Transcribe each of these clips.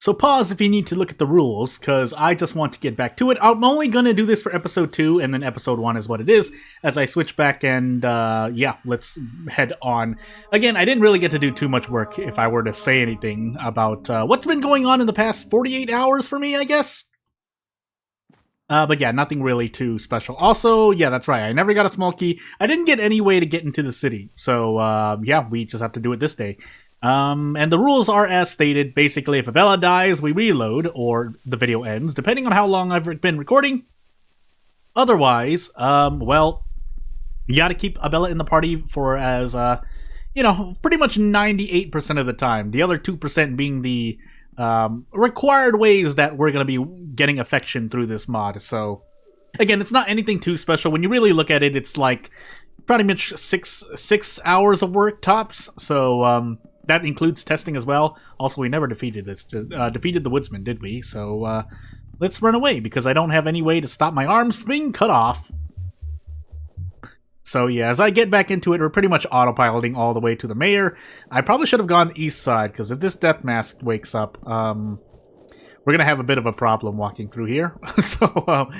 So pause if you need to look at the rules, because I just want to get back to it. I'm only going to do this for episode 2, and then episode 1 is what it is, as I switch back, and yeah, let's head on. Again, I didn't really get to do too much work, if I were to say anything about what's been going on in the past 48 hours for me, I guess. But yeah, nothing really too special. Also, yeah, that's right, I never got a small key. I didn't get any way to get into the city, so yeah, we just have to do it this day. And the rules are as stated. Basically, if Abella dies, we reload, or the video ends, depending on how long I've been recording. Otherwise, well, you gotta keep Abella in the party for as, you know, pretty much 98% of the time. The other 2% being the, required ways that we're gonna be getting affection through this mod. So, again, it's not anything too special. When you really look at it, it's like pretty much six hours of work tops. So, that includes testing as well. Also, we never defeated this. Defeated the woodsman, did we? So, let's run away, because I don't have any way to stop my arms from being cut off. So, yeah, as I get back into it, we're pretty much autopiloting all the way to the mayor. I probably should have gone the east side, because if this death mask wakes up, we're going to have a bit of a problem walking through here. So,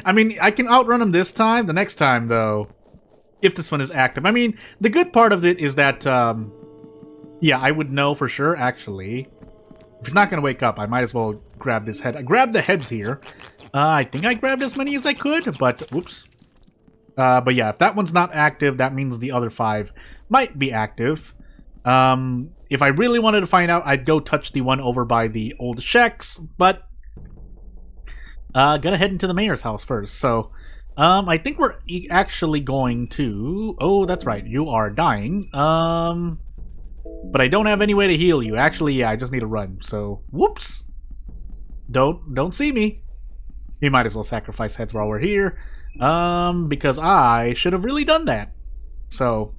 I mean, I can outrun him this time. The next time, though, if this one is active. I mean, the good part of it is that... yeah, I would know for sure, actually. If he's not going to wake up, I might as well grab this head. I grabbed the heads here. I think I grabbed as many as I could, but whoops. But yeah, if that one's not active, that means the other 5 might be active. If I really wanted to find out, I'd go touch the one over by the old shacks, but gotta head into the mayor's house first. So, I think we're actually going to... Oh, that's right, you are dying. But I don't have any way to heal you. Actually, yeah, I just need to run. So, whoops. Don't see me. We might as well sacrifice heads while we're here. Because I should have really done that. So,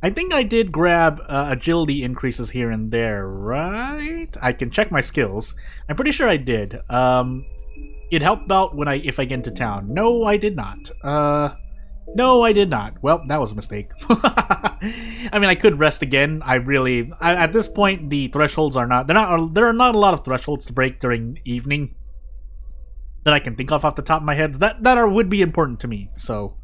I think I did grab agility increases here and there, right? I can check my skills. I'm pretty sure I did. It helped out when if I get into town. No, I did not. No, I did not. Well, that was a mistake. I mean, I could rest again. At this point, the thresholds are not... There are not a lot of thresholds to break during evening that I can think of off the top of my head would be important to me. So,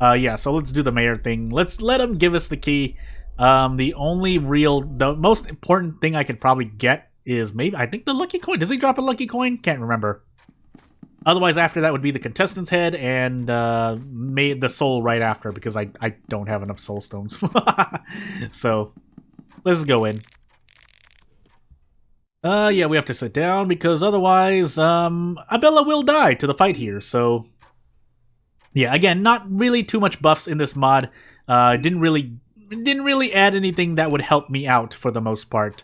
yeah, so let's do the mayor thing. Let's let him give us the key. The most important thing I could probably get is maybe... I think the lucky coin. Does he drop a lucky coin? Can't remember. Otherwise, after that would be the contestant's head and made the soul right after, because I don't have enough soul stones. So, let's go in. Yeah, we have to sit down, because otherwise, Abella will die to the fight here. So, yeah, again, not really too much buffs in this mod. Didn't really add anything that would help me out for the most part.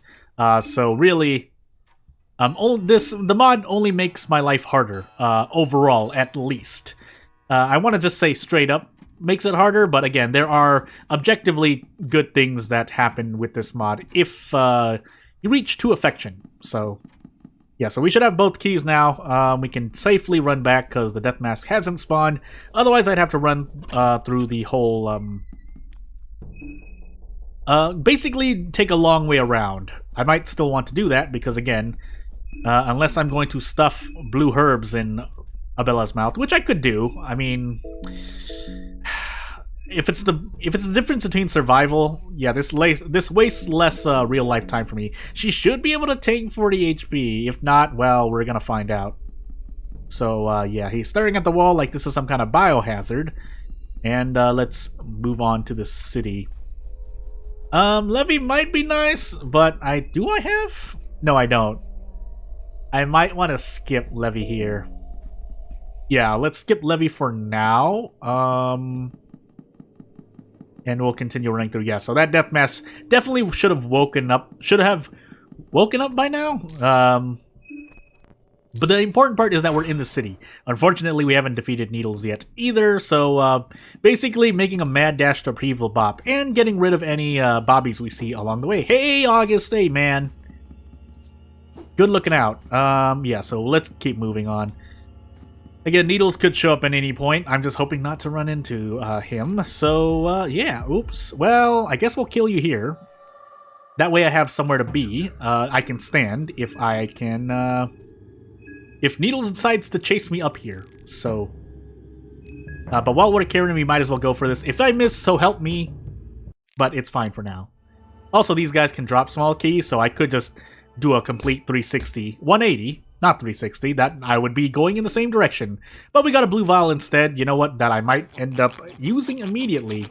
So really... the mod only makes my life harder, overall, at least. I want to just say straight up makes it harder, but again, there are objectively good things that happen with this mod if you reach 2 affection. So, yeah, so we should have both keys now. We can safely run back because the death mask hasn't spawned. Otherwise, I'd have to run through the whole... basically take a long way around. I might still want to do that because, again... unless I'm going to stuff blue herbs in Abella's mouth, which I could do. I mean, if it's the difference between survival, yeah, this wastes less real life time for me. She should be able to take 40 HP. If not, well, we're gonna find out. So yeah, he's staring at the wall like this is some kind of biohazard. And let's move on to the city. Levy might be nice, but do I have? No, I don't. I might want to skip Levy here. Yeah, let's skip Levy for now. And we'll continue running through. Yeah, so that death mask definitely should have woken up. Should have woken up by now. But the important part is that we're in the city. Unfortunately, we haven't defeated Needles yet either. So basically making a mad dash to Preval Bop and getting rid of any bobbies we see along the way. Hey, August, hey, man. Good looking out. Yeah, so let's keep moving on. Again, Needles could show up at any point. I'm just hoping not to run into him. So, yeah, oops. Well, I guess we'll kill you here. That way I have somewhere to be. I can stand if I can... if Needles decides to chase me up here. So... but while we're carrying, we might as well go for this. If I miss, so help me. But it's fine for now. Also, these guys can drop small keys, so I could just do a complete 360. 180, not 360. That I would be going in the same direction. But we got a blue vial instead. You know what? That I might end up using immediately.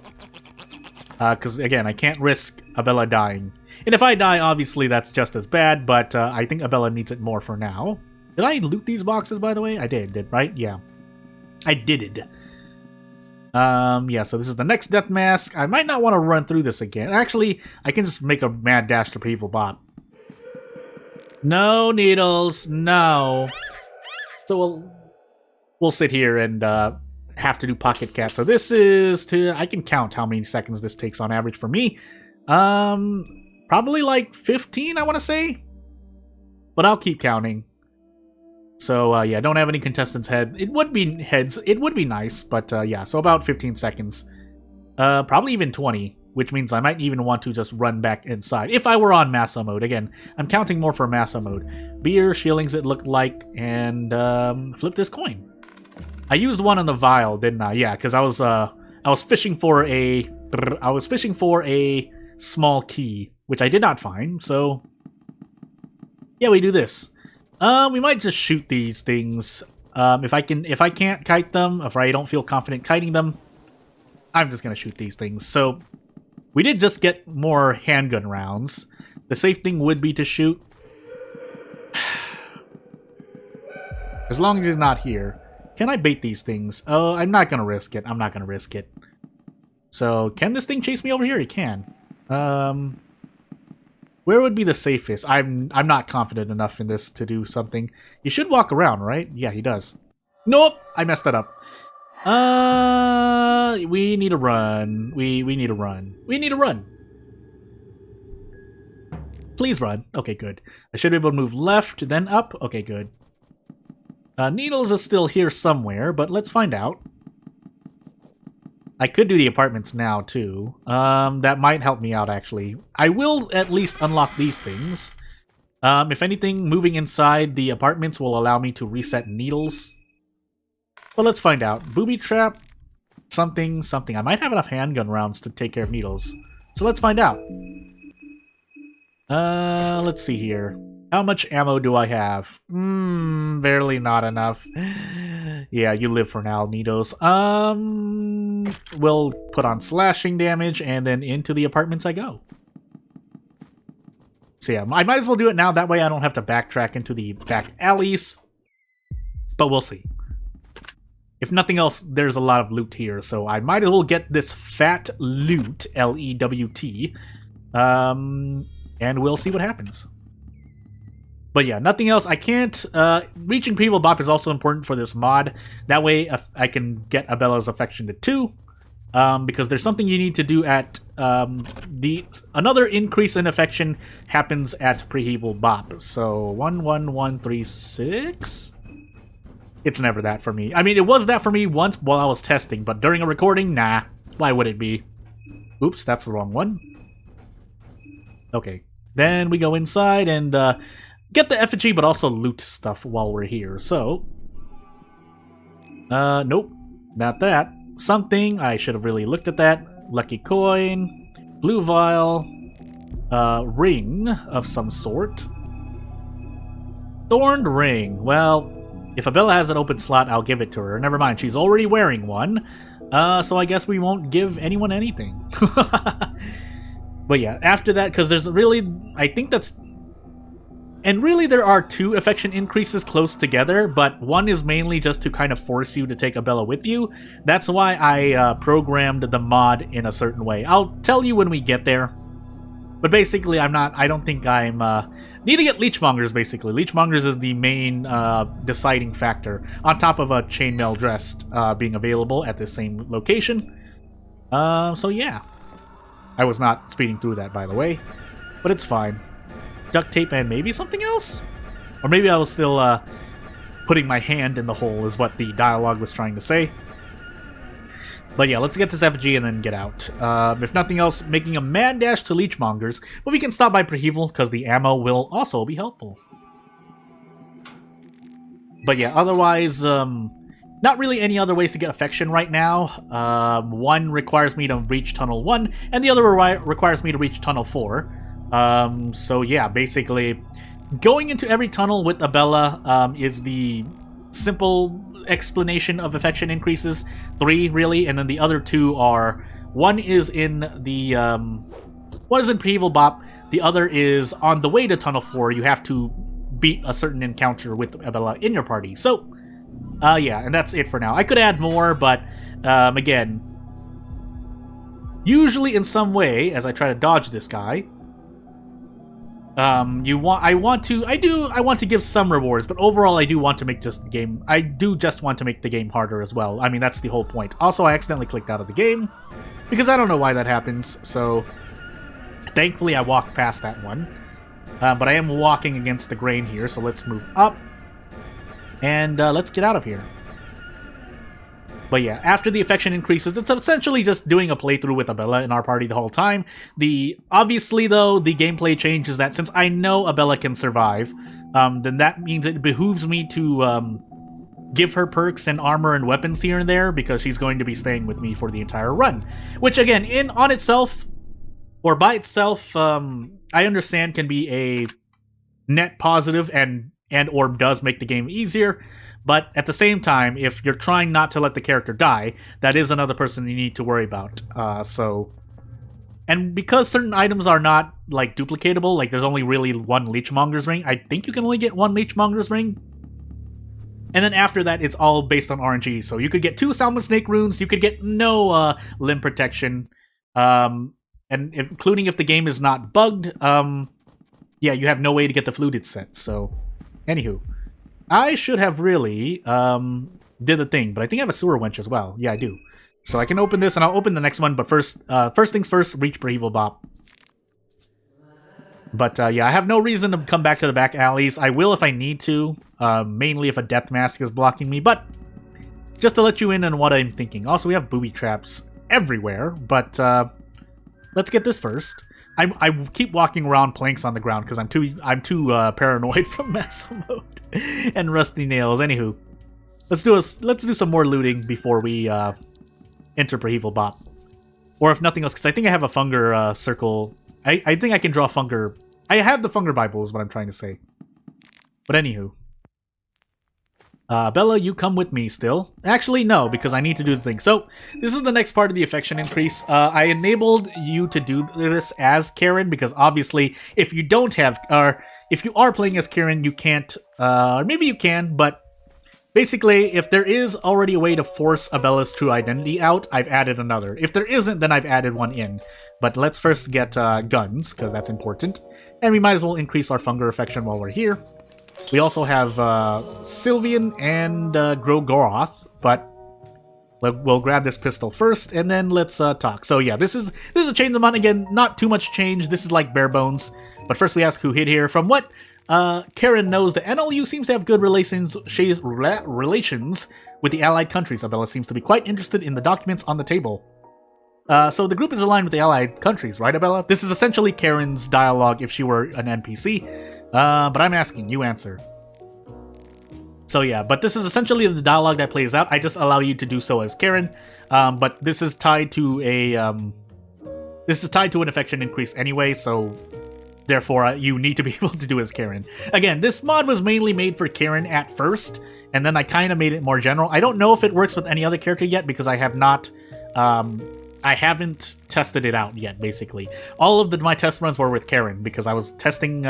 Because, again, I can't risk Abella dying. And if I die, obviously, that's just as bad. But I think Abella needs it more for now. Did I loot these boxes, by the way? I did, right? Yeah. I did. Yeah, so this is the next death mask. I might not want to run through this again. Actually, I can just make a mad dash to Evil Bop. No, Needles, no. So we'll sit here and have to do Pocket Cat. So this is I can count how many seconds this takes on average for me. Probably like 15, I want to say. But I'll keep counting. So, yeah, don't have any contestants' head. It would be heads. It would be nice, but, yeah, so about 15 seconds. Probably even 20, which means I might even want to just run back inside. If I were on Massa mode. Again, I'm counting more for Massa mode. Beer, shillings it looked like, and, flip this coin. I used one on the vial, didn't I? Yeah, because I was fishing for a small key, which I did not find, so... Yeah, we do this. We might just shoot these things. If I can't kite them, if I don't feel confident kiting them, I'm just gonna shoot these things. So, we did just get more handgun rounds. The safe thing would be to shoot. As long as he's not here. Can I bait these things? Oh, I'm not gonna risk it. I'm not gonna risk it. So, can this thing chase me over here? It can. Where would be the safest? I'm not confident enough in this to do something. He should walk around, right? Yeah, he does. Nope! I messed that up. We need to run. We need to run. We need to run. Please run. Okay, good. I should be able to move left, then up. Okay, good. Needles is still here somewhere, but let's find out. I could do the apartments now, too. That might help me out, actually. I will at least unlock these things. If anything, moving inside the apartments will allow me to reset Needles. But let's find out. Booby trap, something. I might have enough handgun rounds to take care of Needles. So let's find out. Let's see here. How much ammo do I have? Barely not enough. Yeah, you live for now, Needles. We'll put on slashing damage, and then into the apartments I go. So yeah, I might as well do it now. That way I don't have to backtrack into the back alleys. But we'll see. If nothing else, there's a lot of loot here, so I might as well get this fat loot, L-E-W-T, and we'll see what happens. But yeah, nothing else. I can't... reaching Evil Bop is also important for this mod. That way I can get Abella's affection to 2. Because there's something you need to do at... another increase in affection happens at Pre-Evil Bop. So, 11136? It's never that for me. I mean, it was that for me once while I was testing, but during a recording, nah. Why would it be? Oops, that's the wrong one. Okay. Then we go inside and... get the effigy, but also loot stuff while we're here. So, nope, not that. Something, I should have really looked at that. Lucky coin, blue vial, ring of some sort. Thorned ring. Well, if Abella has an open slot, I'll give it to her. Never mind, she's already wearing one. So I guess we won't give anyone anything. But yeah, after that, because there's really, I think that's... And really, there are 2 affection increases close together, but one is mainly just to kind of force you to take Abella with you. That's why I programmed the mod in a certain way. I'll tell you when we get there. But basically, I don't think I'm... need to get Leechmongers, basically. Leechmongers is the main deciding factor, on top of a chainmail dress being available at the same location. So yeah. I was not speeding through that, by the way. But it's fine. Duct tape and maybe something else? Or maybe I was still putting my hand in the hole is what the dialogue was trying to say. But yeah, let's get this FG and then get out. If nothing else, making a mad dash to Leechmongers, but we can stop by Preheval because the ammo will also be helpful. But yeah, otherwise, not really any other ways to get affection right now. One requires me to reach Tunnel 1, and the other requires me to reach Tunnel 4. So yeah, basically, going into every tunnel with Abella is the simple explanation of affection increases. 3, really, and then the other 2 are... One is in the... one is in Preheval Bop, the other is on the way to Tunnel 4. You have to beat a certain encounter with Abella in your party. So, yeah, and that's it for now. I could add more, but, again, usually in some way, as I try to dodge this guy, I want to give some rewards, but overall I do want to make just want to make the game harder as well. I mean, that's the whole point. Also, I accidentally clicked out of the game, because I don't know why that happens, so thankfully I walked past that one. But I am walking against the grain here, so let's move up. And let's get out of here. But yeah, after the affection increases, it's essentially just doing a playthrough with Abella in our party the whole time. Obviously, though, the gameplay change is that since I know Abella can survive, then that means it behooves me to give her perks and armor and weapons here and there, because she's going to be staying with me for the entire run. Which, again, on itself, or by itself, I understand can be a net positive and or does make the game easier, but at the same time, if you're trying not to let the character die, that is another person you need to worry about. And because certain items are not, like, duplicatable, like there's only really one Leechmonger's Ring, I think you can only get one Leechmonger's Ring. And then after that, it's all based on RNG, so you could get 2 Salmon Snake runes, you could get no limb protection, and including if the game is not bugged, yeah, you have no way to get the fluted set, so... Anywho, I should have really did the thing, but I think I have a sewer wench as well. Yeah, I do. So I can open this, and I'll open the next one, but first things first, reach Preheval Bop. But yeah, I have no reason to come back to the back alleys. I will if I need to, mainly if a death mask is blocking me, but just to let you in on what I'm thinking. Also, we have booby traps everywhere, but let's get this first. I keep walking around planks on the ground because I'm too paranoid from Massa mode and rusty nails. Anywho, let's do some more looting before we enter Preheval Bop, or if nothing else, because I think I have a Funger circle. I think I can draw Funger. I have the Funger Bible is what I'm trying to say. But anywho. Bella, you come with me still. Actually, no, because I need to do the thing. So, this is the next part of the affection increase. I enabled you to do this as Karen, because obviously, if you don't have, or if you are playing as Karen, you can't, or maybe you can, but basically, if there is already a way to force Abella's true identity out, I've added another. If there isn't, then I've added one in. But let's first get guns, because that's important. And we might as well increase our Funger affection while we're here. We also have Sylvian and Grogoroth, but we'll grab this pistol first, and then let's talk. So yeah, this is a change of mind. Again, not too much change. This is like bare bones. But first we ask who hid here. From what Karen knows, the NLU seems to have good relations with the allied countries. Abella seems to be quite interested in the documents on the table. So the group is aligned with the allied countries, right, Abella? This is essentially Karen's dialogue if she were an NPC. But I'm asking, you answer. So yeah, but this is essentially the dialogue that plays out. I just allow you to do so as Karen. But this is tied to an affection increase anyway, so therefore you need to be able to do it as Karen. Again, this mod was mainly made for Karen at first, and then I kind of made it more general. I don't know if it works with any other character yet because I have not I haven't tested it out yet, basically. All of my test runs were with Karen, because I was testing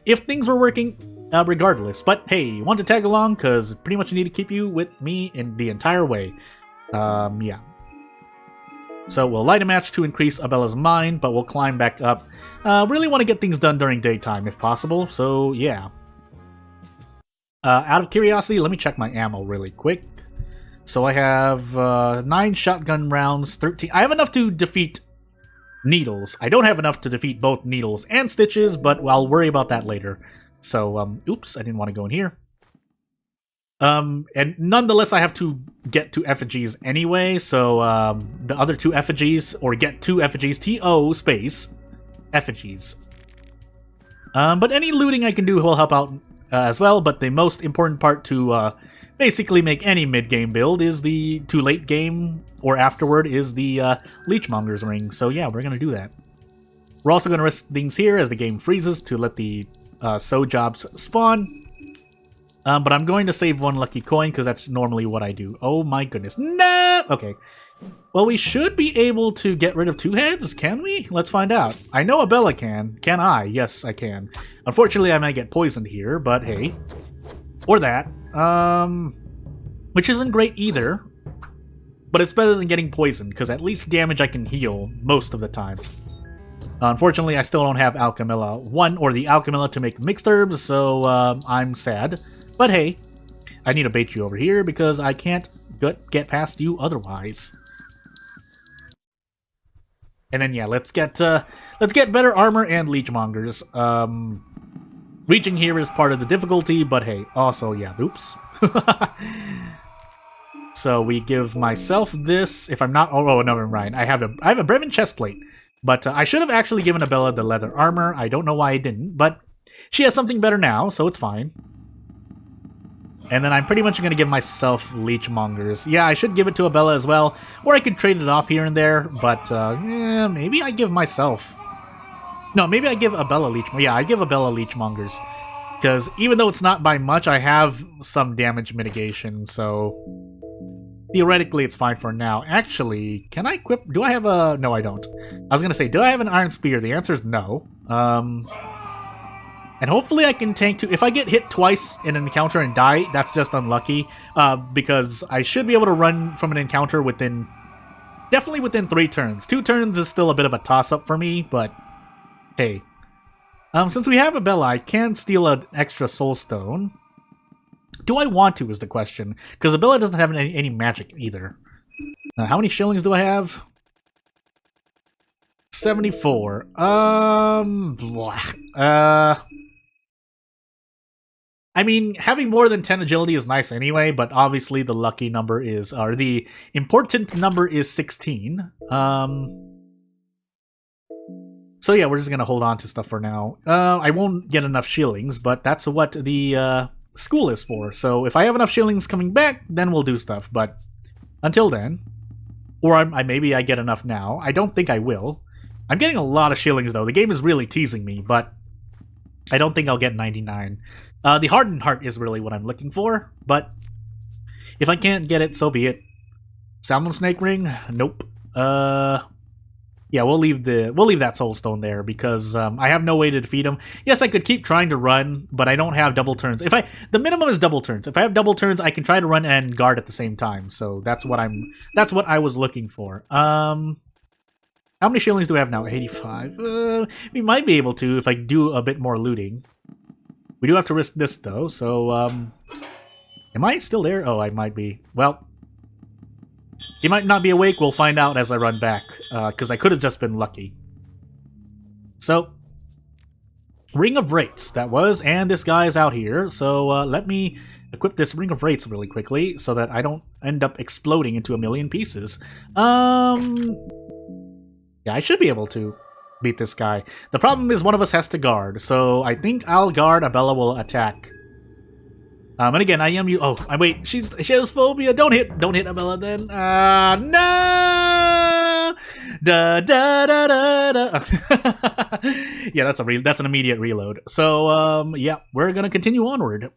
if things were working regardless. But hey, you want to tag along? Because pretty much need to keep you with me in the entire way. Yeah. So we'll light a match to increase Abella's mind, but we'll climb back up. Really want to get things done during daytime, if possible, so yeah. Out of curiosity, let me check my ammo really quick. So I have 9 shotgun rounds, 13... I have enough to defeat Needles. I don't have enough to defeat both Needles and Stitches, but I'll worry about that later. So, oops, I didn't want to go in here. And nonetheless, I have to get 2 effigies anyway, so the other 2 effigies, or get 2 effigies, T-O space, effigies. But any looting I can do will help out as well, but the most important part to basically make any mid-game build is to late game, or afterward, is the Leechmonger's Ring. So yeah, we're going to do that. We're also going to risk things here as the game freezes to let the sow jobs spawn. But I'm going to save 1 lucky coin, because that's normally what I do. Oh my goodness. No! Okay. Well, we should be able to get rid of 2 heads, can we? Let's find out. I know Abella can. Can I? Yes, I can. Unfortunately, I might get poisoned here, but hey. Or that. Which isn't great either. But it's better than getting poisoned, because at least damage I can heal most of the time. Unfortunately, I still don't have Alchemilla 1 or the Alchemilla to make mixed herbs, so I'm sad. But hey, I need to bait you over here because I can't get past you otherwise. And then yeah, let's get better armor and Leechmongers. Reaching here is part of the difficulty, but hey, also yeah, oops. So we give myself this. If I'm not, oh no, right. I have a Brevin chestplate. But I should have actually given Abella the leather armor. I don't know why I didn't, but she has something better now, so it's fine. And then I'm pretty much going to give myself Leechmongers. Yeah, I should give it to Abella as well, or I could trade it off here and there, but yeah, maybe I give myself... No, maybe I give Abella Leechmongers. Yeah, I give Abella Leechmongers. Because even though it's not by much, I have some damage mitigation, so... Theoretically, it's fine for now. Actually, can I equip... Do I have a... No, I don't. I was going to say, do I have an Iron Spear? The answer is no. And hopefully I can tank 2... If I get hit twice in an encounter and die, that's just unlucky. Because I should be able to run from an encounter within... Definitely within 3 turns. 2 turns is still a bit of a toss-up for me, but... Hey. Since we have Abella, I can steal an extra Soul Stone. Do I want to is the question, because Abella doesn't have any magic either. How many shillings do I have? 74. I mean, having more than 10 agility is nice anyway, but obviously the lucky number is, or the important number is 16. So yeah, we're just gonna hold on to stuff for now. I won't get enough shillings, but that's what the school is for. So if I have enough shillings coming back, then we'll do stuff. But until then, or maybe I get enough now. I don't think I will. I'm getting a lot of shillings though. The game is really teasing me, but I don't think I'll get 99. The Hardened Heart is really what I'm looking for, but if I can't get it, so be it. Salmon Snake Ring? Nope. Yeah, we'll leave that Soul Stone there because I have no way to defeat him. Yes, I could keep trying to run, but I don't have double turns. The minimum is double turns. If I have double turns, I can try to run and guard at the same time. So that's what I was looking for. How many shillings do we have now? 85. We might be able to if I do a bit more looting. We do have to risk this though. So am I still there? Oh, I might be. Well. He might not be awake, we'll find out as I run back, because I could have just been lucky. So, Ring of Wraiths, that was, and this guy is out here, so let me equip this Ring of Wraiths really quickly, so that I don't end up exploding into a million pieces. Yeah, I should be able to beat this guy. The problem is one of us has to guard, so I think I'll guard, Abella will attack. And again, I am you. Oh, wait. She has phobia. Don't hit Abella then. No. Da da da da da. Yeah, that's an immediate reload. So yeah, we're gonna continue onward.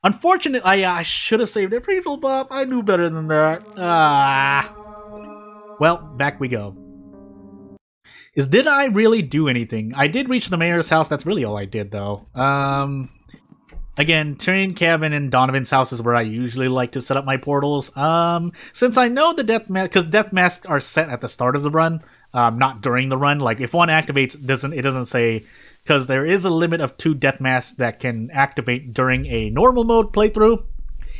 Unfortunately, I should have saved it. Pre-full bop. I knew better than that. Well, back we go. Did I really do anything? I did reach the mayor's house. That's really all I did, though. Again, Train Cabin and Donovan's house is where I usually like to set up my portals. Since I know the death mask, because death masks are set at the start of the run, not during the run. Like if one activates, it doesn't say, because there is a limit of 2 death masks that can activate during a normal mode playthrough.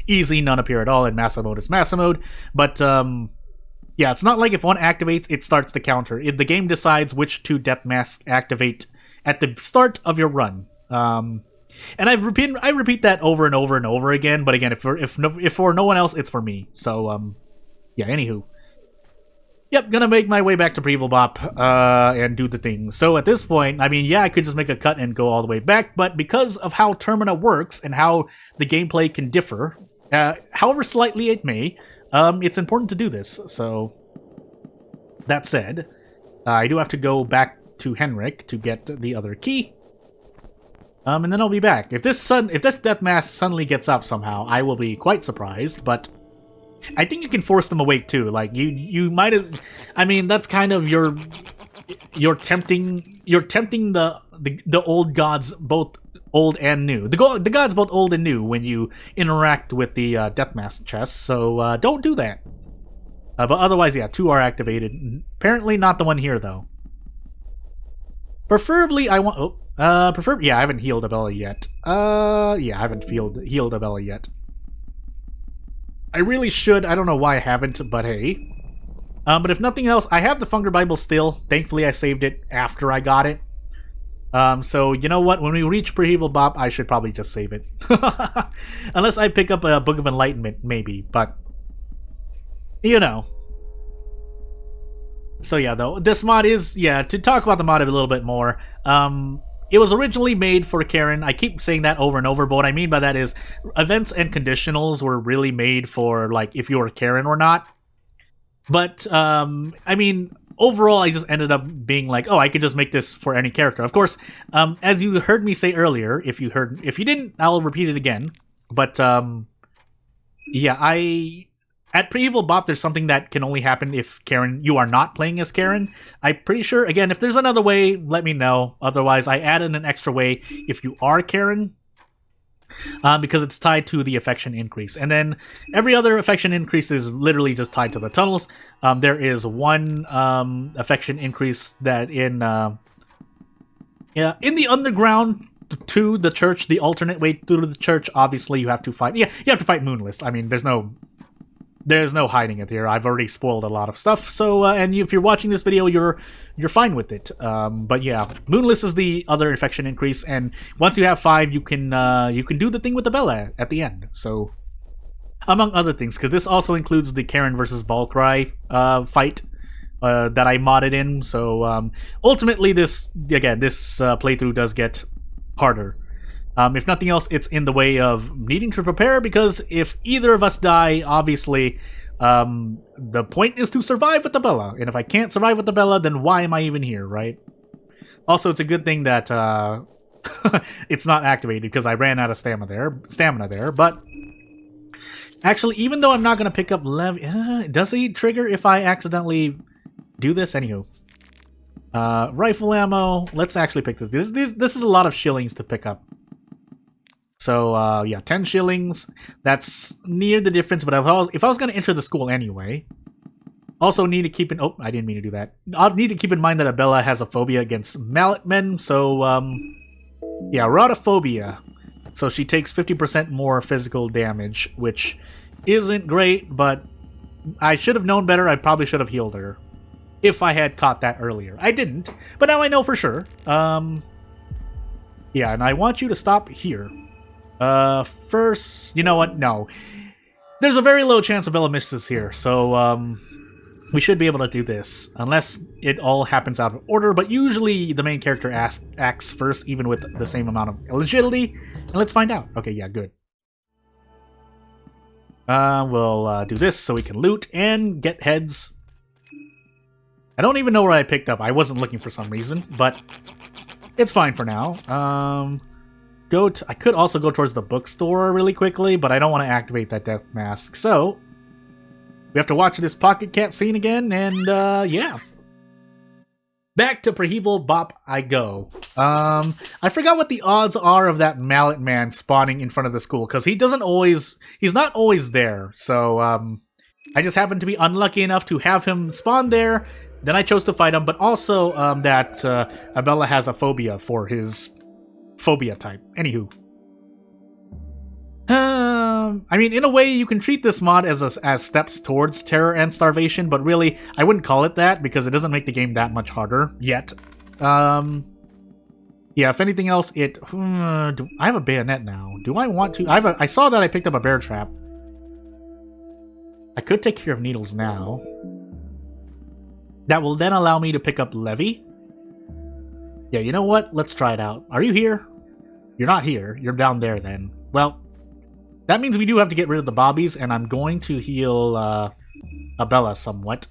Easy, none appear at all. In massive mode, it's massive mode. But yeah, it's not like if one activates, it starts the counter. The game decides which 2 death masks activate at the start of your run. And I repeat that over and over and over again. But again, if for no one else, it's for me. So yeah. Anywho, yep, gonna make my way back to Pre-Evil Bop and do the thing. So at this point, I mean, yeah, I could just make a cut and go all the way back, but because of how Termina works and how the gameplay can differ, however slightly it may, it's important to do this. So that said, I do have to go back to Henrik to get the other key. And then I'll be back. If this death mask suddenly gets up somehow, I will be quite surprised, but I think you can force them awake too. Like you might have. I mean, that's kind of you're tempting the old gods, both old and new. The gods both old and new when you interact with the death mask chest. So don't do that. But otherwise, yeah, 2 are activated. Apparently, not the one here though. Preferably, I want. Yeah, I haven't healed Abella yet. Yeah, I haven't healed Abella yet. I really should. I don't know why I haven't, but hey. But if nothing else, I have the Funger Bible still. Thankfully, I saved it after I got it. So, you know what? When we reach Pre-Evil Bop, I should probably just save it. Unless I pick up a Book of Enlightenment, maybe. But, you know. So yeah, though, this mod is, yeah, to talk about the mod a little bit more, it was originally made for Karen. I keep saying that over and over, but what I mean by that is events and conditionals were really made for, like, if you were Karen or not. But, I mean, overall, I just ended up being like, oh, I could just make this for any character. Of course, as you heard me say earlier, if you didn't, I'll repeat it again. But, yeah, at Pre-Evil Bop, there's something that can only happen if you are not playing as Karen. I'm pretty sure, again, if there's another way, let me know. Otherwise, I added an extra way if you are Karen, because it's tied to the affection increase. And then every other affection increase is literally just tied to the tunnels. There is one affection increase that in the underground to the church, the alternate way through the church, obviously you have to fight. Yeah, you have to fight Moonless. I mean, there's no hiding it here. I've already spoiled a lot of stuff. So, and if you're watching this video, you're fine with it. But yeah, Moonless is the other infection increase, and once you have 5, you can do the thing with Abella at the end. So, among other things, because this also includes the Karen versus Balcry fight that I modded in. So, ultimately, this playthrough does get harder. If nothing else, it's in the way of needing to prepare, because if either of us die, obviously, the point is to survive with Abella. And if I can't survive with Abella, then why am I even here, right? Also, it's a good thing that it's not activated, because I ran out of stamina there. But actually, even though I'm not going to pick up does he trigger if I accidentally do this? Anywho. Rifle ammo. Let's actually pick this. This is a lot of shillings to pick up. So, yeah, 10 shillings. That's near the difference, but if I was going to enter the school anyway... Also need to keep in... Oh, I didn't mean to do that. I'll need to keep in mind that Abella has a phobia against mallet men, so, yeah, Rhodophobia. So she takes 50% more physical damage, which isn't great, but I should have known better. I probably should have healed her. If I had caught that earlier. I didn't, but now I know for sure. Yeah, and I want you to stop here. First, you know what? No. There's a very low chance Abella misses here, so, we should be able to do this. Unless it all happens out of order, but usually the main character acts first, even with the same amount of agility. And let's find out. Okay, yeah, good. We'll do this so we can loot and get heads. I don't even know where I picked up. I wasn't looking for some reason, but it's fine for now. I could also go towards the bookstore really quickly, but I don't want to activate that death mask. So, we have to watch this Pocket Cat scene again, and, yeah. Back to Pre-Evil Bop I go. I forgot what the odds are of that mallet man spawning in front of the school, because he's not always there. So, I just happened to be unlucky enough to have him spawn there. Then I chose to fight him, but also, that, Abella has a phobia for his phobia type. Anywho. I mean, in a way, you can treat this mod as steps towards terror and starvation, but really, I wouldn't call it that, because it doesn't make the game that much harder, yet. Yeah, if anything else, I have a bayonet now. Do I want to? I saw that I picked up a bear trap. I could take care of needles now. That will then allow me to pick up Levy. Yeah, you know what? Let's try it out. Are you here? You're not here. You're down there then. Well, that means we do have to get rid of the bobbies, and I'm going to heal Abella somewhat.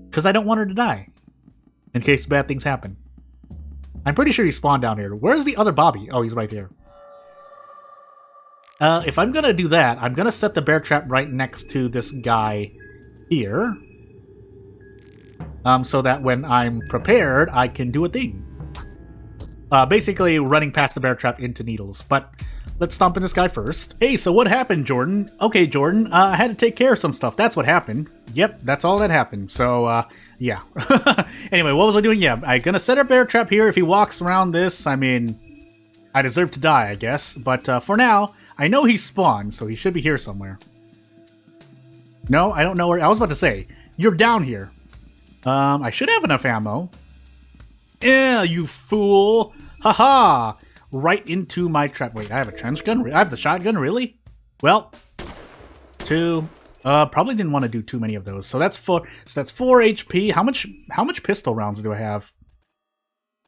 Because I don't want her to die. In case bad things happen. I'm pretty sure he spawned down here. Where's the other Bobby? Oh, he's right here. If I'm gonna do that, I'm gonna set the bear trap right next to this guy here. So that when I'm prepared, I can do a thing. Basically running past the bear trap into needles. But let's stomp in this guy first. Hey, so what happened, Jordan? Okay, Jordan, I had to take care of some stuff. That's what happened. Yep, that's all that happened. So, yeah. Anyway, what was I doing? Yeah, I'm gonna set a bear trap here. If he walks around this, I mean, I deserve to die, I guess. But for now, I know he spawned, so he should be here somewhere. No, I don't know where. I was about to say, you're down here. I should have enough ammo. Yeah, you fool. Haha. Right into my trap. Wait, I have a trench gun? I have the shotgun, really? Well, two. Probably didn't want to do too many of those. So that's 4 HP. How much pistol rounds do I have?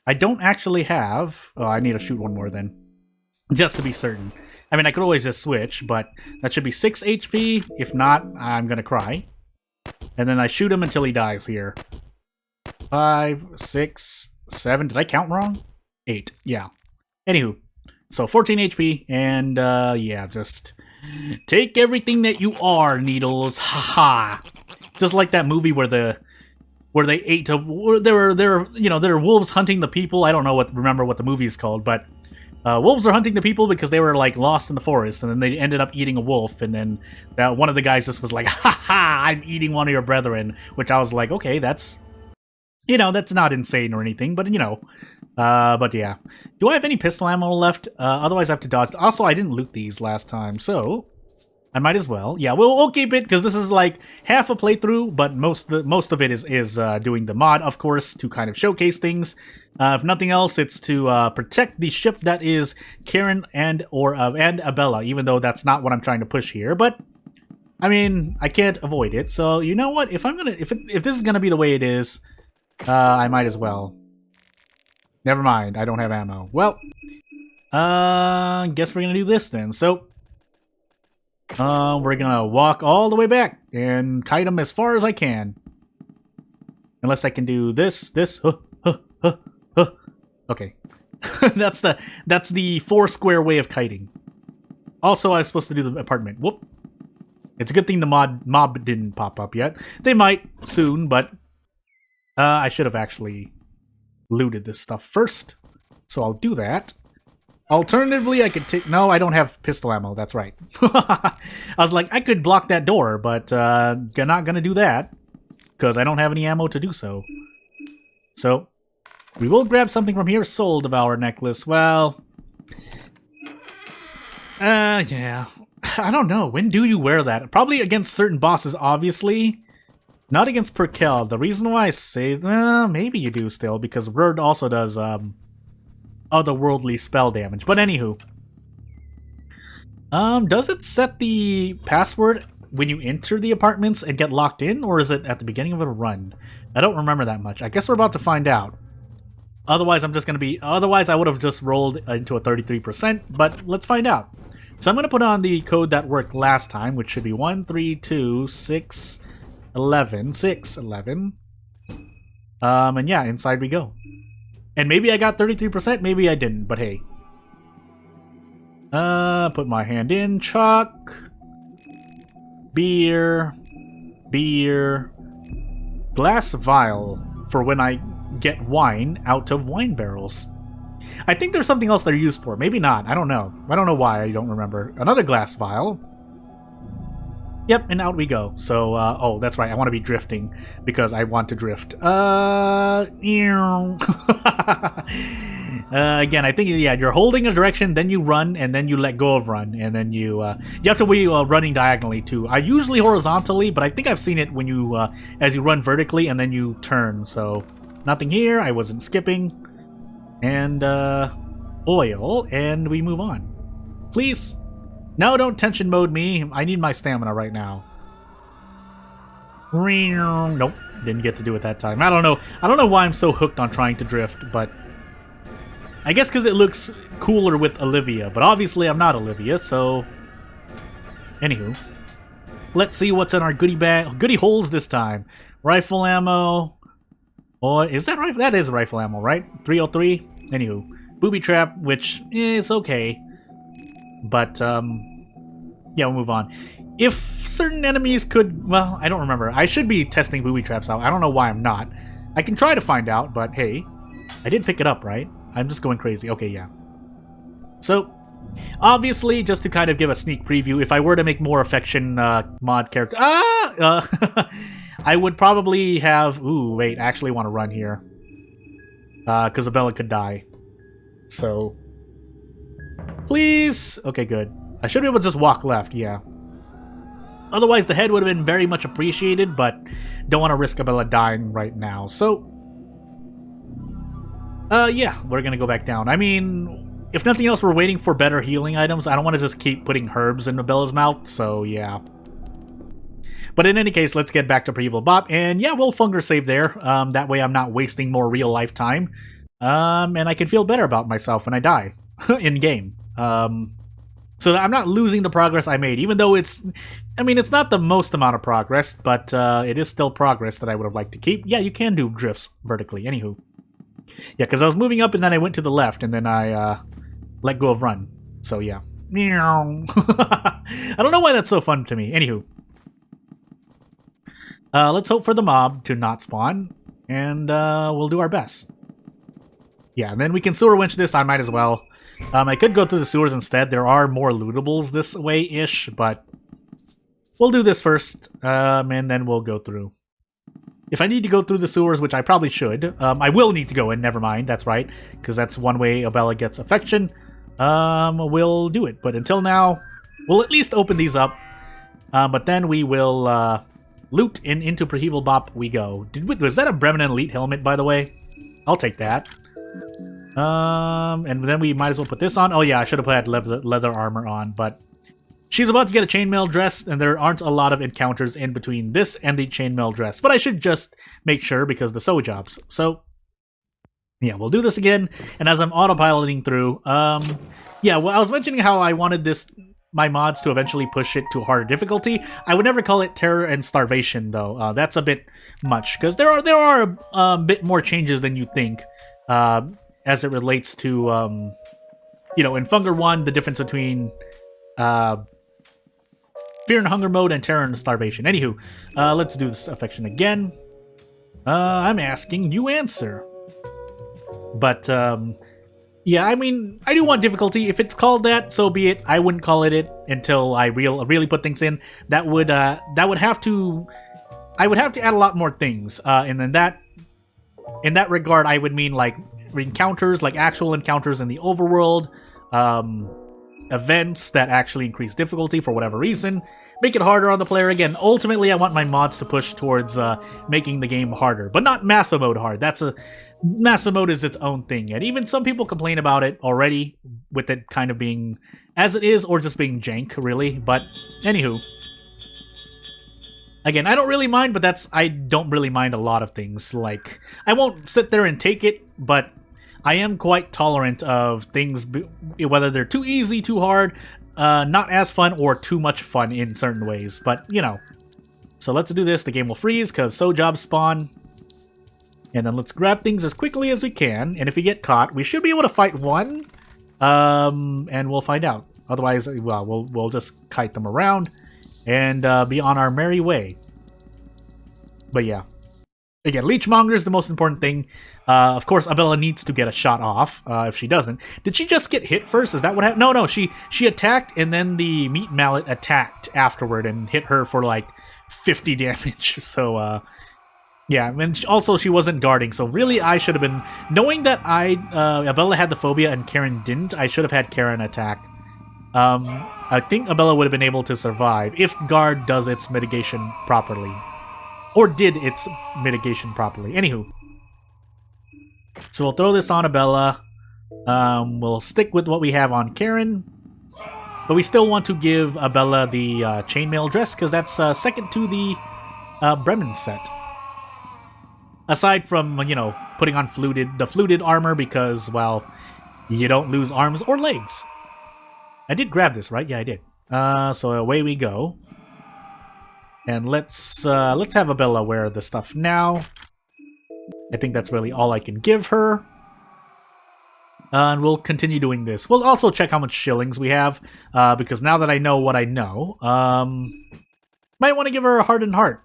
I don't actually have. Oh, I need to shoot one more then. Just to be certain. I mean, I could always just switch, but that should be 6 HP. If not, I'm gonna cry. And then I shoot him until he dies here. 5, 6, 7. Did I count wrong? 8. Yeah. Anywho. So 14 HP, and yeah, just take everything that you are, Needles. Haha. Just like that movie where there were wolves hunting the people. I don't remember what the movie is called, but wolves are hunting the people because they were like lost in the forest, and then they ended up eating a wolf, and then one of the guys just was like, "Ha, I'm eating one of your brethren," which I was like, okay, that's not insane or anything, but but yeah. Do I have any pistol ammo left? Otherwise I have to dodge. Also, I didn't loot these last time, so I might as well. Yeah, we'll keep it because this is like half a playthrough, but most of it is doing the mod, of course, to kind of showcase things. If nothing else, it's to protect the ship that is Karen and Abella, even though that's not what I'm trying to push here. But I mean, I can't avoid it. So you know what? If this is gonna be the way it is, I might as well. Never mind, I don't have ammo. Well, guess we're gonna do this then. So, we're gonna walk all the way back and kite them as far as I can. Unless I can do this. Okay. that's the 4 square way of kiting. Also, I was supposed to do the apartment. Whoop. It's a good thing the mob didn't pop up yet. They might soon, but I should have actually looted this stuff first. So I'll do that. Alternatively, I could take... No, I don't have pistol ammo. That's right. I was like, I could block that door, but I'm not going to do that. Because I don't have any ammo to do so. So, we will grab something from here. Soul Devour necklace. Well... yeah. I don't know. When do you wear that? Probably against certain bosses, obviously. Not against Perkel. The reason why I say... maybe you do still, because Word also does... otherworldly spell damage. But anywho. Does it set the password when you enter the apartments and get locked in? Or is it at the beginning of a run? I don't remember that much. I guess we're about to find out. Otherwise, Otherwise, I would have just rolled into a 33%. But let's find out. So I'm going to put on the code that worked last time, which should be 132611. 611. And yeah, inside we go. And maybe I got 33%, maybe I didn't, but hey. Put my hand in. Chuck. Beer. Glass vial for when I get wine out of wine barrels. I think there's something else they're used for. Maybe not. I don't know. I don't know why. I don't remember. Another glass vial. Yep, and out we go. So, oh, that's right. I want to be drifting because I want to drift. Again, I think, yeah, you're holding a direction, then you run, and then you let go of run, and then you have to be running diagonally too. I usually horizontally, but I think I've seen it when you, as you run vertically, and then you turn. So, nothing here. I wasn't skipping. and oil, and we move on. Please? No, don't tension mode me. I need my stamina right now. Nope, didn't get to do it that time. I don't know why I'm so hooked on trying to drift, but I guess because it looks cooler with Olivia, but obviously I'm not Olivia, so anywho, let's see what's in our goodie holes this time. Rifle ammo. Oh, is that right? That is rifle ammo, right? 303. Anywho, booby trap, which is okay, but yeah, we'll move on. If certain enemies could, well, I don't remember. I should be testing booby traps out. I don't know why I'm not. I can try to find out, but hey, I did pick it up, right? I'm just going crazy. Okay, yeah. So, obviously, just to kind of give a sneak preview, if I were to make more affection mod character, I would probably have. Ooh, wait, I actually want to run here, because Abella could die. So, please. Okay, good. I should be able to just walk left. Yeah. Otherwise, the head would have been very much appreciated, but don't want to risk Abella dying right now. So, yeah, we're gonna go back down. I mean, if nothing else, we're waiting for better healing items. I don't want to just keep putting herbs in Abella's mouth, so yeah. But in any case, let's get back to Pre-Evil Bop, and yeah, we'll Funger save there. That way I'm not wasting more real-life time. And I can feel better about myself when I die in-game. So that I'm not losing the progress I made, even though it's not the most amount of progress, but it is still progress that I would have liked to keep. Yeah, you can do drifts vertically. Anywho. Yeah, because I was moving up and then I went to the left and then I let go of run. So yeah. Meow. I don't know why that's so fun to me. Anywho. Let's hope for the mob to not spawn, and we'll do our best. Yeah, and then we can sewer winch this, I might as well. I could go through the sewers instead. There are more lootables this way-ish, but we'll do this first, and then we'll go through. If I need to go through the sewers, which I probably should, I will need to go in, never mind, that's right, because that's one way Abella gets affection. We'll do it, but until now, we'll at least open these up, but then we will loot, and into Pre-Evil Bop we go. Was that a Bremen Elite helmet, by the way? I'll take that. And then we might as well put this on. Oh yeah, I should have had leather armor on, but she's about to get a chainmail dress, and there aren't a lot of encounters in between this and the chainmail dress. But I should just make sure because the sew jobs. So yeah, we'll do this again. And as I'm autopiloting through, yeah, well, I was mentioning how I wanted my mods to eventually push it to harder difficulty. I would never call it terror and starvation though. That's a bit much because there are a bit more changes than you think. As it relates to, in Funger 1, the difference between Fear and Hunger mode and Terror and Starvation. Anywho, let's do this affection again. I'm asking, you answer. But, yeah, I mean, I do want difficulty. If it's called that, so be it. I wouldn't call it until I really put things in. I would have to add a lot more things. And then in that regard, I would mean, like, encounters, like actual encounters in the overworld, events that actually increase difficulty for whatever reason, make it harder on the player. Again, ultimately I want my mods to push towards making the game harder, but not massive mode hard. Massive mode is its own thing, and even some people complain about it already, with it kind of being as it is, or just being jank, really. But anywho, again, I don't really mind, but I don't really mind a lot of things. Like, I won't sit there and take it, but I am quite tolerant of things, whether they're too easy, too hard, not as fun, or too much fun in certain ways. But, So let's do this. The game will freeze because so jobs spawn. And then let's grab things as quickly as we can. And if we get caught, we should be able to fight one. And we'll find out. Otherwise, well, we'll just kite them around and be on our merry way. But yeah. Again, Leechmonger is the most important thing. Of course, Abella needs to get a shot off. If she doesn't, did she just get hit first? Is that what happened? No. She attacked, and then the meat mallet attacked afterward and hit her for like 50 damage. So, yeah. And also, she wasn't guarding. So really, I should have been knowing that Abella had the phobia and Karen didn't. I should have had Karen attack. I think Abella would have been able to survive if guard does its mitigation properly. Or did its mitigation properly. Anywho. So we'll throw this on Abella. We'll stick with what we have on Karen. But we still want to give Abella the chainmail dress, because that's second to the Bremen set. Aside from, you know, putting on the fluted armor, because, well, you don't lose arms or legs. I did grab this, right? Yeah, I did. So away we go. And let's have Abella wear the stuff now. I think that's really all I can give her. And we'll continue doing this. We'll also check how much shillings we have, because now that I know what I know, might want to give her a hardened heart.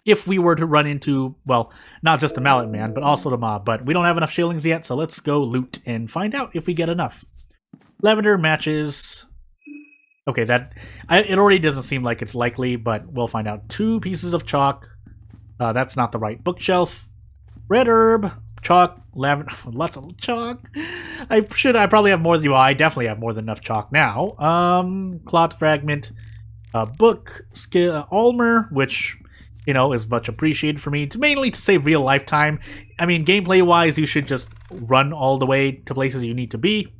If we were to run into, well, not just the Mallet Man, but also the mob. But we don't have enough shillings yet, so let's go loot and find out if we get enough. Lavender matches. Okay, it already doesn't seem like it's likely, but we'll find out. 2 pieces of chalk. That's not the right bookshelf. Red herb, chalk, lavender, lots of chalk. I probably have more than you. I definitely have more than enough chalk now. Cloth fragment, book, skill, Almer, which, you know, is much appreciated for me, mainly to save real life time. I mean, gameplay wise, you should just run all the way to places you need to be.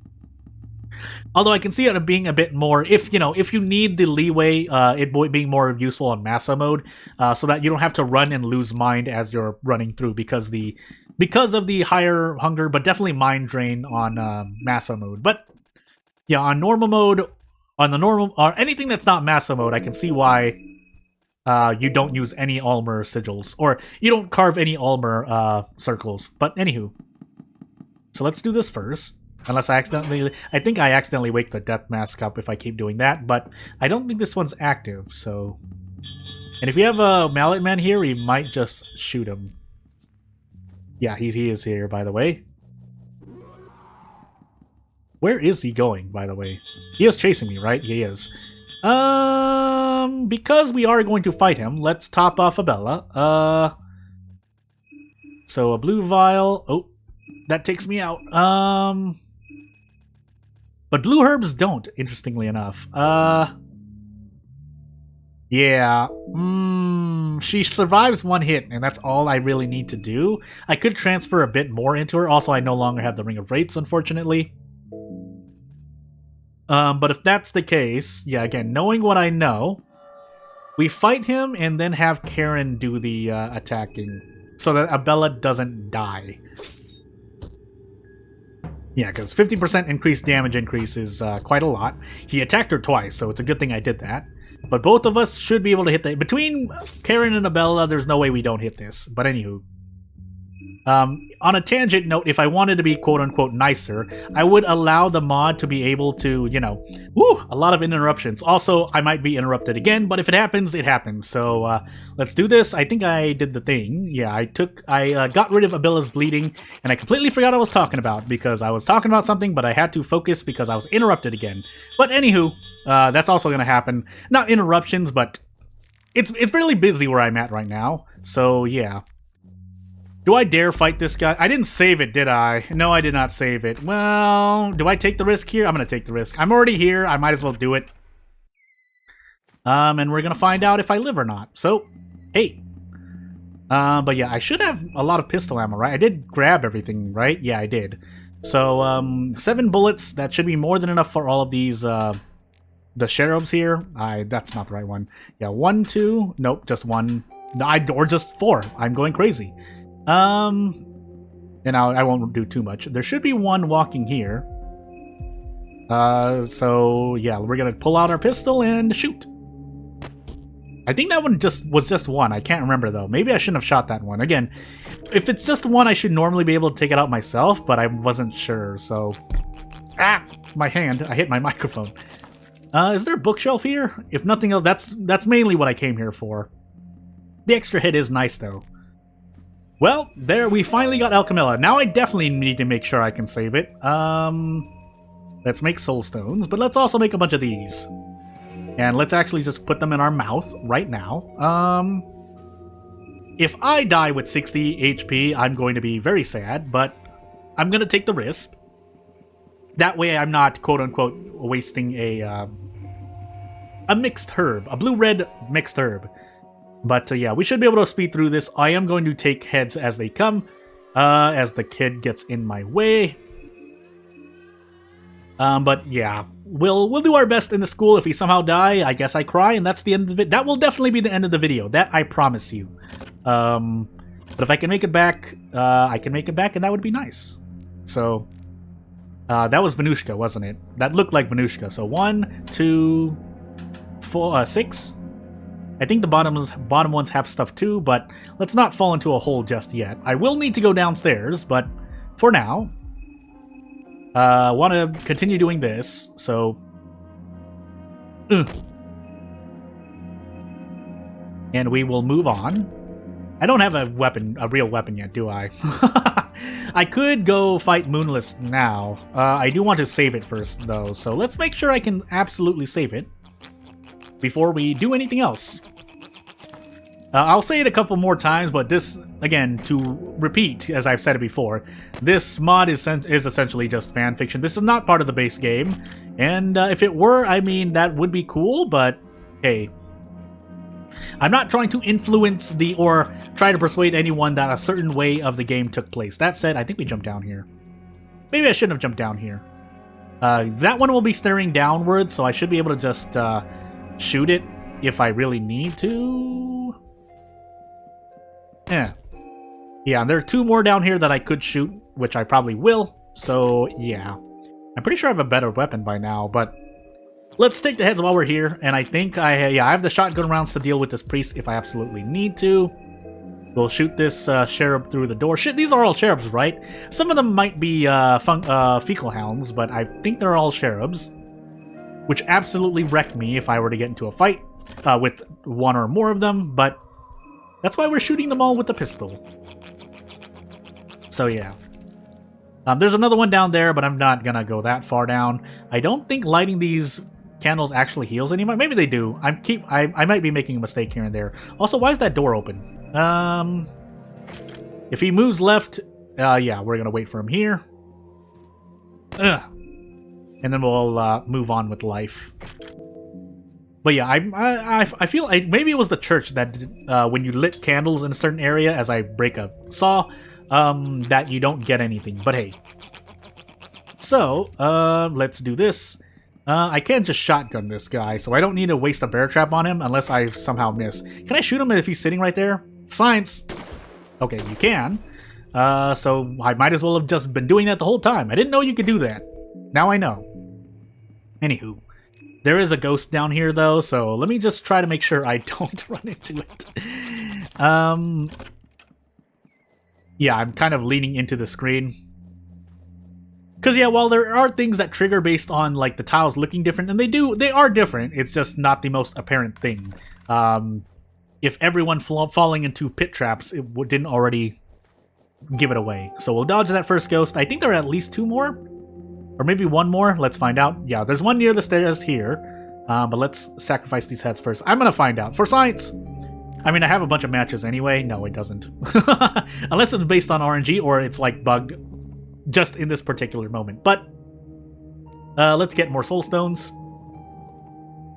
Although I can see it being a bit more, if you need the leeway, it being more useful on Massa mode, so that you don't have to run and lose mind as you're running through because of the higher hunger, but definitely mind drain on Massa mode. But yeah, on normal mode, or anything that's not Massa mode, I can see why you don't use any Almer sigils, or you don't carve any Almer circles. But anywho, so let's do this first. Unless I think I accidentally wake the death mask up if I keep doing that, but I don't think this one's active, so... And if you have a Mallet Man here, we might just shoot him. Yeah, he is here, by the way. Where is he going, by the way? He is chasing me, right? He is. Because we are going to fight him, let's top off Abella. So a blue vial. Oh, that takes me out. But blue herbs don't, interestingly enough. Yeah. She survives 1 hit, and that's all I really need to do. I could transfer a bit more into her. Also, I no longer have the Ring of Wraiths, unfortunately. But if that's the case, yeah, again, knowing what I know, we fight him and then have Karen do the attacking, so that Abella doesn't die. Yeah, because 50% increased damage increase is quite a lot. He attacked her twice, so it's a good thing I did that. But both of us should be able to hit the... Between Karen and Abella, there's no way we don't hit this. But anywho. On a tangent note, if I wanted to be quote-unquote nicer, I would allow the mod to be able to, you know... Woo! A lot of interruptions. Also, I might be interrupted again, but if it happens, it happens. So, let's do this. I think I did the thing. Yeah, I got rid of Abella's bleeding, and I completely forgot what I was talking about, because I was talking about something, but I had to focus because I was interrupted again. But anywho, that's also going to happen. Not interruptions, but it's really busy where I'm at right now. So, yeah. Do I dare fight this guy? I didn't save it, did I? No, I did not save it. Well, do I take the risk here? I'm going to take the risk. I'm already here. I might as well do it. And we're going to find out if I live or not. So, hey. But yeah, I should have a lot of pistol ammo, right? I did grab everything, right? Yeah, I did. So, 7 bullets. That should be more than enough for all of these, the cherubs here. That's not the right one. Yeah, 1, 2. Nope, just 1. Or just 4. I'm going crazy. And I won't do too much. There should be 1 walking here. So yeah, we're gonna pull out our pistol and shoot. I think that one was just 1. I can't remember though. Maybe I shouldn't have shot that one. Again, if it's just 1, I should normally be able to take it out myself, but I wasn't sure, so... Ah! My hand. I hit my microphone. Is there a bookshelf here? If nothing else, that's mainly what I came here for. The extra hit is nice though. Well, there, we finally got El Camilla. Now I definitely need to make sure I can save it. Let's make soul stones, but let's also make a bunch of these. And let's actually just put them in our mouth right now. If I die with 60 HP, I'm going to be very sad, but I'm going to take the risk. That way I'm not, quote-unquote, wasting a mixed herb. A blue-red mixed herb. But yeah, we should be able to speed through this. I am going to take heads as they come, as the kid gets in my way. But yeah, we'll do our best in the school. If we somehow die, I guess I cry, and that's the end of it. That will definitely be the end of the video. That I promise you. But if I can make it back, I can make it back, and that would be nice. So, that was Venushka, wasn't it? That looked like Venushka. So 1, 2, 4, 6. I think the bottom ones have stuff too, but let's not fall into a hole just yet. I will need to go downstairs, but for now, want to continue doing this. So, and we will move on. I don't have a real weapon yet, do I? I could go fight Moonless now. I do want to save it first, though, so let's make sure I can absolutely save it before we do anything else. I'll say it a couple more times, but this, again, to repeat, as I've said it before, this mod is essentially just fan fiction. This is not part of the base game, and if it were, I mean, that would be cool, but hey, I'm not trying to influence or try to persuade anyone that a certain way of the game took place. That said, I think we jumped down here. Maybe I shouldn't have jumped down here. That one will be staring downwards, so I should be able to just shoot it if I really need to. Yeah, and there are 2 more down here that I could shoot, which I probably will. So, yeah. I'm pretty sure I have a better weapon by now, but let's take the heads while we're here, and I think I have the shotgun rounds to deal with this priest if I absolutely need to. We'll shoot this cherub through the door. Shit, these are all cherubs, right? Some of them might be fecal hounds, but I think they're all cherubs, which absolutely wrecked me if I were to get into a fight with one or more of them, but that's why we're shooting them all with the pistol. So yeah. There's another one down there, but I'm not gonna go that far down. I don't think lighting these candles actually heals anymore. Maybe they do. I might be making a mistake here and there. Also, why is that door open? If he moves left, yeah, we're gonna wait for him here. And then we'll move on with life. But yeah, I feel maybe it was the church that when you lit candles in a certain area, as I break a saw, that you don't get anything. But hey. So, let's do this. I can't just shotgun this guy, so I don't need to waste a bear trap on him unless I somehow miss. Can I shoot him if he's sitting right there? Science! Okay, you can. So I might as well have just been doing that the whole time. I didn't know you could do that. Now I know. Anywho. There is a ghost down here, though, so let me just try to make sure I don't run into it. Yeah, I'm kind of leaning into the screen. Because, yeah, while there are things that trigger based on, like, the tiles looking different, and they are different, it's just not the most apparent thing. If everyone falling into pit traps, it didn't already give it away. So we'll dodge that first ghost. I think there are at least 2 more. Or maybe 1 more. Let's find out. Yeah, there's one near the stairs here. But let's sacrifice these heads first. I'm going to find out. For science! I mean, I have a bunch of matches anyway. No, it doesn't. Unless it's based on RNG or it's, like, bugged just in this particular moment. But let's get more soul stones.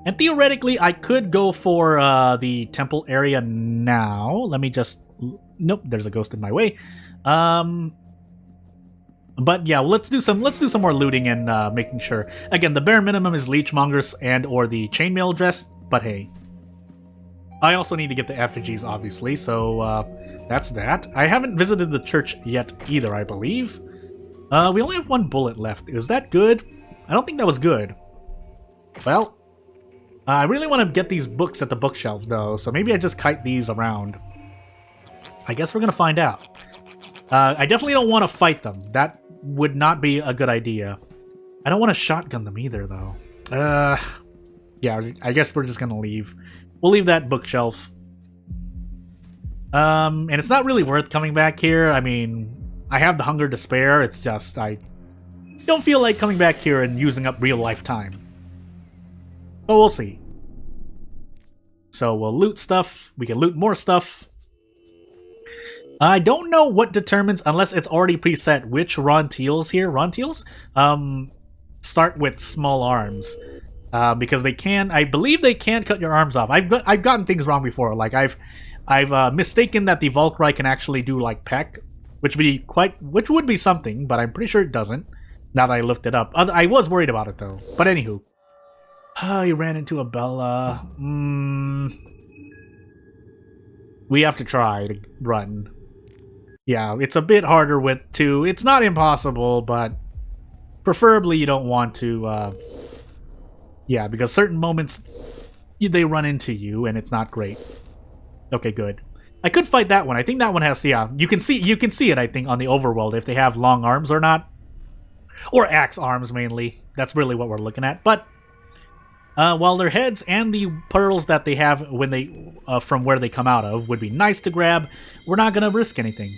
And theoretically, I could go for the temple area now. Let me just... Nope, there's a ghost in my way. But yeah, let's do some more looting and making sure. Again, the bare minimum is leechmongers and or the chainmail dress, but hey. I also need to get the effigies, obviously, so that's that. I haven't visited the church yet either, I believe. We only have 1 bullet left. Is that good? I don't think that was good. Well, I really want to get these books at the bookshelf, though, so maybe I just kite these around. I guess we're going to find out. I definitely don't want to fight them. That would not be a good idea. I don't want to shotgun them either, though. Yeah, I guess we're just going to leave. We'll leave that bookshelf. And it's not really worth coming back here. I mean, I have the hunger to spare. It's just, I don't feel like coming back here and using up real life time. But we'll see. So we'll loot stuff. We can loot more stuff. I don't know what determines, unless it's already preset, which Ronteals here, start with small arms. Because they can, I believe they can cut your arms off. I've gotten things wrong before. Like I've mistaken that the Valkyrie can actually do like peck, which would be something, but I'm pretty sure it doesn't. Now that I looked it up. I was worried about it, though. But anywho. He ran into Abella. We have to try to run. Yeah, it's a bit harder with 2. It's not impossible, but preferably you don't want to... yeah, because certain moments they run into you, and it's not great. Okay, good. I could fight that one. I think that one has... Yeah, you can see it, I think, on the overworld, if they have long arms or not. Or axe arms, mainly. That's really what we're looking at. But... while their heads and the pearls that they have when they from where they come out of would be nice to grab, we're not gonna risk anything.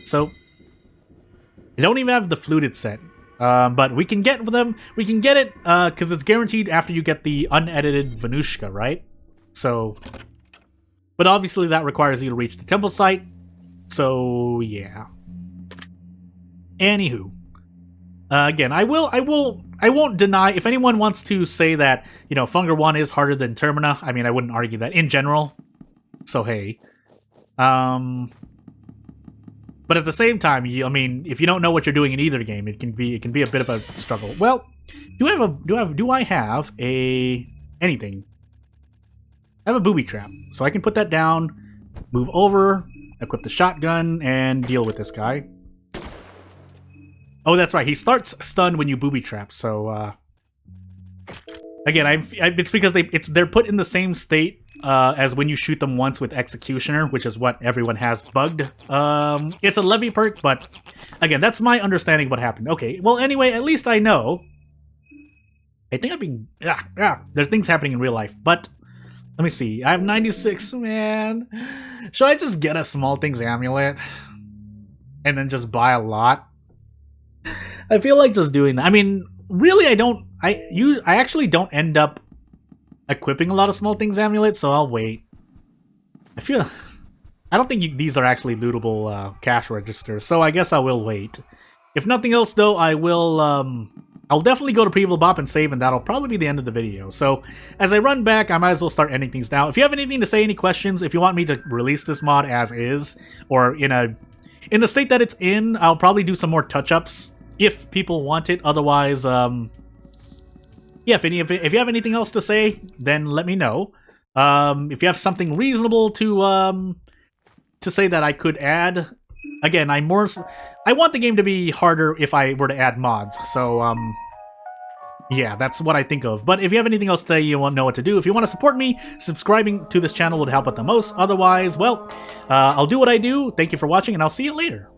So they don't even have the fluted set, but we can get them. We can get it because it's guaranteed after you get the unedited Venushka, right? So, but obviously that requires you to reach the temple site. So yeah. Anywho. Again, I won't deny, if anyone wants to say that, you know, Funger 1 is harder than Termina, I mean, I wouldn't argue that in general. So, hey. But at the same time, I mean, if you don't know what you're doing in either game, it can be a bit of a struggle. Well, do I have anything? I have a booby trap, so I can put that down, move over, equip the shotgun, and deal with this guy. Oh, that's right. He starts stunned when you booby trap. So, again, it's because they're put in the same state as when you shoot them once with Executioner, which is what everyone has bugged. It's a levy perk, but again, that's my understanding of what happened. Okay, well, anyway, at least I know. I think I've been... Yeah, there's things happening in real life, but let me see. I have 96, man. Should I just get a Small Things Amulet and then just buy a lot? I feel like just doing that. I mean, really, I actually don't end up equipping a lot of Small Things Amulets, so I'll wait. I don't think these are actually lootable cash registers, so I guess I will wait. If nothing else, though, I'll definitely go to Previl Bop and save, and that'll probably be the end of the video. So, as I run back, I might as well start ending things now. If you have anything to say, any questions, if you want me to release this mod as is, or in the state that it's in, I'll probably do some more touch-ups. If people want it, otherwise, yeah, if you have anything else to say, then let me know. If you have something reasonable to say that I could add, again, I want the game to be harder if I were to add mods, so, yeah, that's what I think of. But if you have anything else to say, you won't know what to do. If you want to support me, subscribing to this channel would help out the most. Otherwise, well, I'll do what I do. Thank you for watching, and I'll see you later.